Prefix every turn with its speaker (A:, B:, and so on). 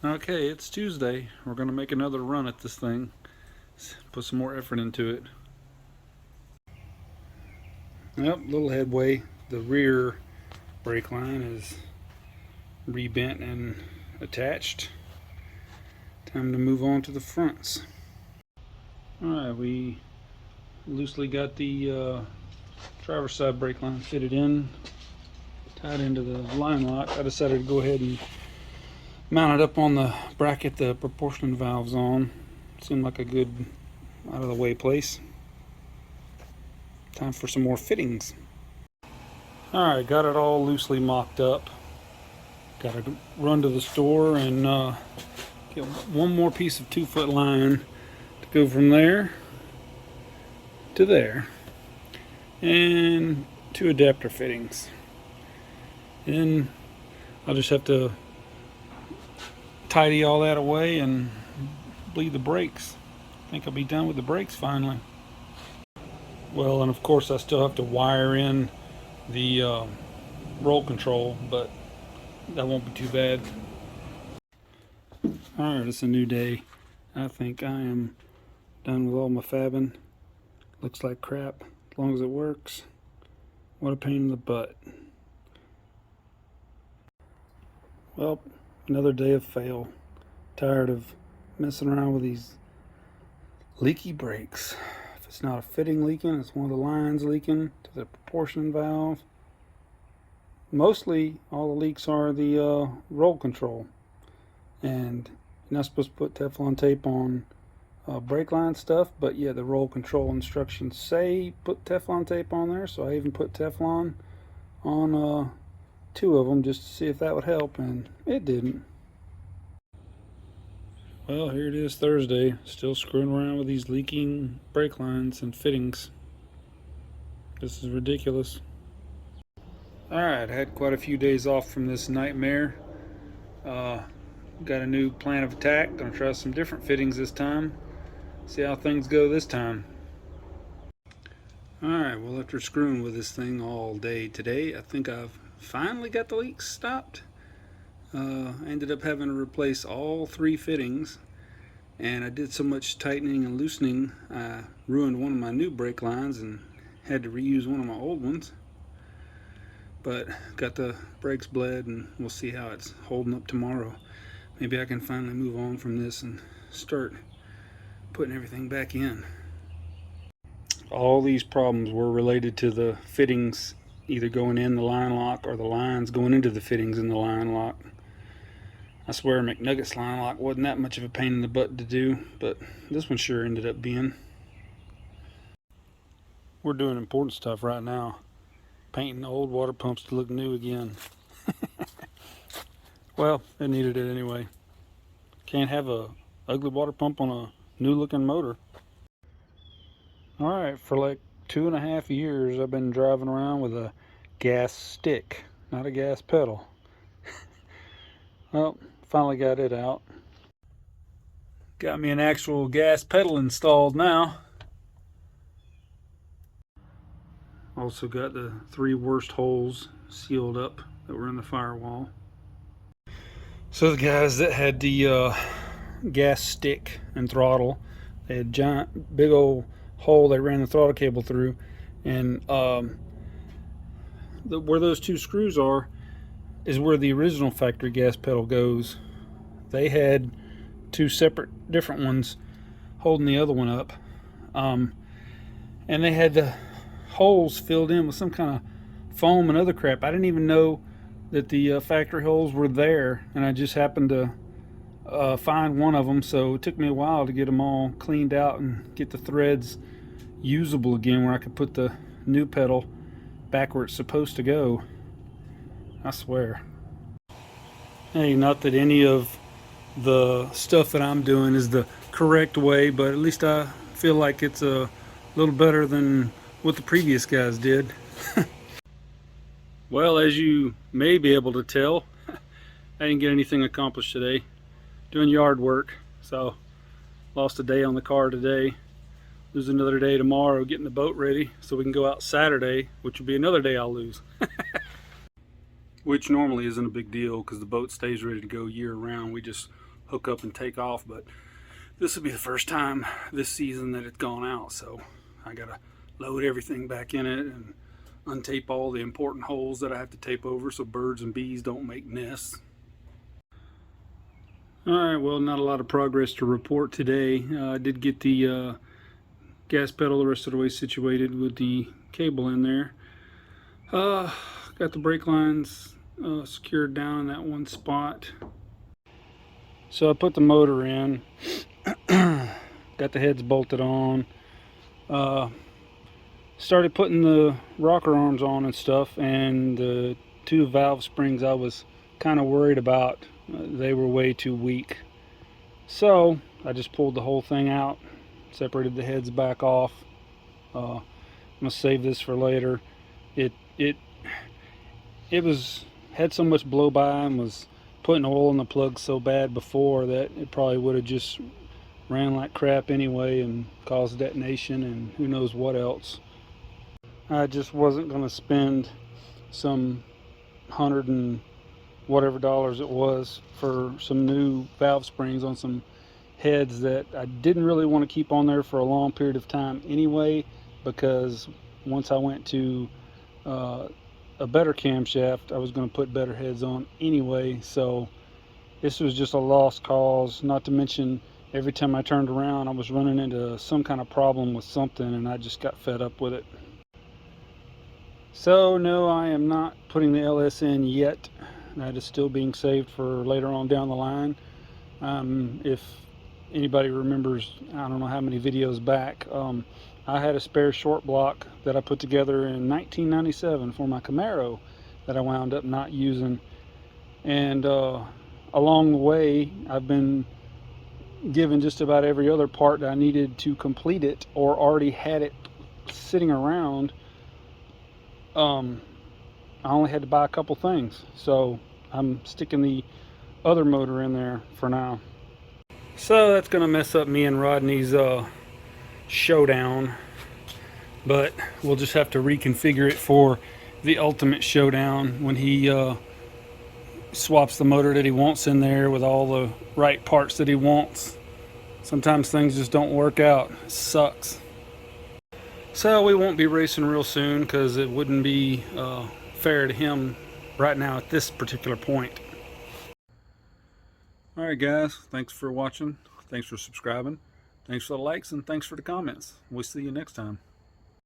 A: Okay, it's Tuesday. We're going to make another run at this thing. Put some more effort into it. Yep, little headway. The rear brake line is rebent and attached. Time to move on to the fronts. Alright, we loosely got the driver's side brake line fitted in, tied into the line lock. I decided to go ahead and mount it up on the bracket the proportion valve's on. Seemed like a good out of the way place. Time for some more fittings. Alright, got it all loosely mocked up. Got to run to the store and get one more piece of 2-foot line to go from there to there. And 2 adapter fittings. And I'll just have to tidy all that away and bleed the brakes. I think I'll be done with the brakes finally. Well, and of course I still have to wire in the roll control, but that won't be too bad. Alright, it's a new day. I think I am done with all my fabbing. Looks like crap, as long as it works. What a pain in the butt. Well, another day of fail. Tired of messing around with these leaky brakes. If it's not a fitting leaking, it's one of the lines leaking to the proportion valve. Mostly all the leaks are the roll control, and you're not supposed to put Teflon tape on brake line stuff, but yeah, the roll control instructions say put Teflon tape on there, so I even put Teflon on 2 of them just to see if that would help, and it didn't. Well, here it is Thursday, still screwing around with these leaking brake lines and fittings. This is ridiculous. Alright, had quite a few days off from this nightmare. Got a new plan of attack. Gonna try some different fittings this time. See how things go this time. Alright, well, after screwing with this thing all day today, I think I've finally got the leaks stopped. I ended up having to replace all 3 fittings, and I did so much tightening and loosening I ruined one of my new brake lines and had to reuse one of my old ones. But got the brakes bled, and we'll see how it's holding up tomorrow. Maybe I can finally move on from this and start putting everything back in. All these problems were related to the fittings either going in the line lock or the lines going into the fittings in the line lock. I swear McNugget's line lock wasn't that much of a pain in the butt to do, but this one sure ended up being. We're doing important stuff right now. Painting old water pumps to look new again. Well, it needed it anyway. Can't have a ugly water pump on a new looking motor. Alright, for like 2.5 years I've been driving around with a gas stick, not a gas pedal. Well, finally got it out. Got me an actual gas pedal installed now. Also got the 3 worst holes sealed up that were in the firewall. So the guys that had the gas stick and throttle, they had a giant, big old hole they ran the throttle cable through, and where those 2 screws are is where the original factory gas pedal goes. They had 2 separate different ones holding the other one up, and they had the holes filled in with some kind of foam and other crap. I didn't even know that the factory holes were there, and I just happened to find one of them, so it took me a while to get them all cleaned out and get the threads usable again where I could put the new pedal back where it's supposed to go. I swear. Hey, not that any of the stuff that I'm doing is the correct way, but at least I feel like it's a little better than what the previous guys did. Well, as you may be able to tell, I didn't get anything accomplished today. Doing yard work, so lost a day on the car today. Lose another day tomorrow getting the boat ready so we can go out Saturday, which will be another day I'll lose. Which normally isn't a big deal because the boat stays ready to go year round. We just hook up and take off, but this will be the first time this season that it's gone out, so I gotta load everything back in it and untape all the important holes that I have to tape over so birds and bees don't make nests. Alright, well, not a lot of progress to report today. I did get the gas pedal the rest of the way situated with the cable in there. Got the brake lines secured down in that one spot. So I put the motor in, got the heads bolted on, started putting the rocker arms on and stuff, and the two valve springs I was kind of worried about, they were way too weak. So I just pulled the whole thing out, separated the heads back off. I'm gonna save this for later. It had so much blow by and was putting oil in the plug so bad before that it probably would have just ran like crap anyway and caused detonation and who knows what else. I just wasn't going to spend some $100 and whatever dollars it was for some new valve springs on some heads that I didn't really want to keep on there for a long period of time anyway, because once I went to a better camshaft, I was going to put better heads on anyway, so this was just a lost cause. Not to mention, every time I turned around I was running into some kind of problem with something and I just got fed up with it. So no, I am not putting the LS in yet. That is still being saved for later on down the line. If anybody remembers, I don't know how many videos back, I had a spare short block that I put together in 1997 for my Camaro that I wound up not using, and along the way I've been given just about every other part that I needed to complete it or already had it sitting around. I only had to buy a couple things, so I'm sticking the other motor in there for now. So that's gonna mess up me and Rodney's showdown, but we'll just have to reconfigure it for the ultimate showdown when he swaps the motor that he wants in there with all the right parts that he wants. Sometimes things just don't work out. It sucks. So we won't be racing real soon because it wouldn't be fair to him right now at this particular point. Alright guys, thanks for watching, thanks for subscribing, thanks for the likes, and thanks for the comments. We'll see you next time.